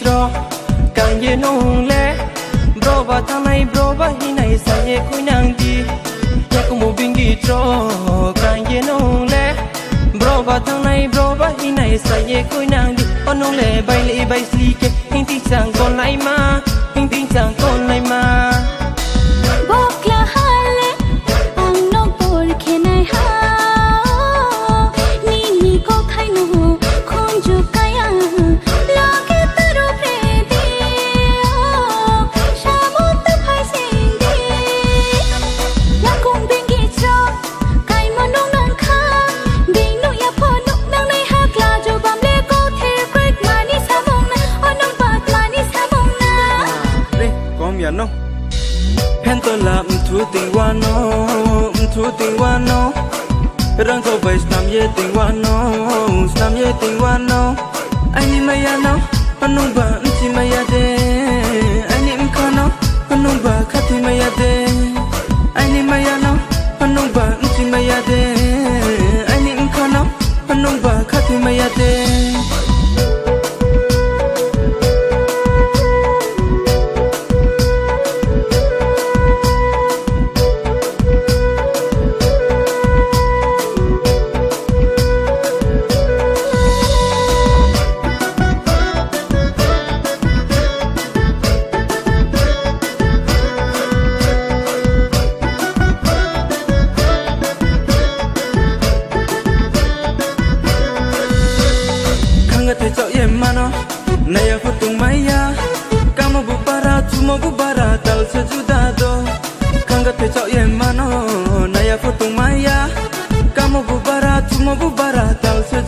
tro kan ye nong le bro ba thanai bro ba hinai sa ye kuinang di ya kumu bingi tro kan ye nong le bro ba thanai bro ba hinai sa ye kuinang di onong le bai le bai sli ke hing ti chang kon lai ma hing ti chang kon lai ma bokla hale ang no por khenai ha ni ni ko khai no khon ju kaya lage taru pre di shamot phai sing di ya kum bingi cho kai monong nang kha ding no ya pho no nang nai ha kla jo bam le ko the great mani sa mong na onong pat mani sa mong na re kom ya no pen to la thu ting wa no thu ting wa no rang ko bai stam ye ting wa no stam ye ting wa no ai ni ma ya no anong ba chi ma ya de ai ni m kha no anong ba kha ti ma ya de ai ni ma ya no anong ba chi ma ya de ai ni m kha no anong ba kha ti ma ya de te chao ye mano naya phutung maya kamo bu para tumo bu bara tal se juda do kanga te chao ye mano naya phutung maya kamo bu bara tumo bu bara tal se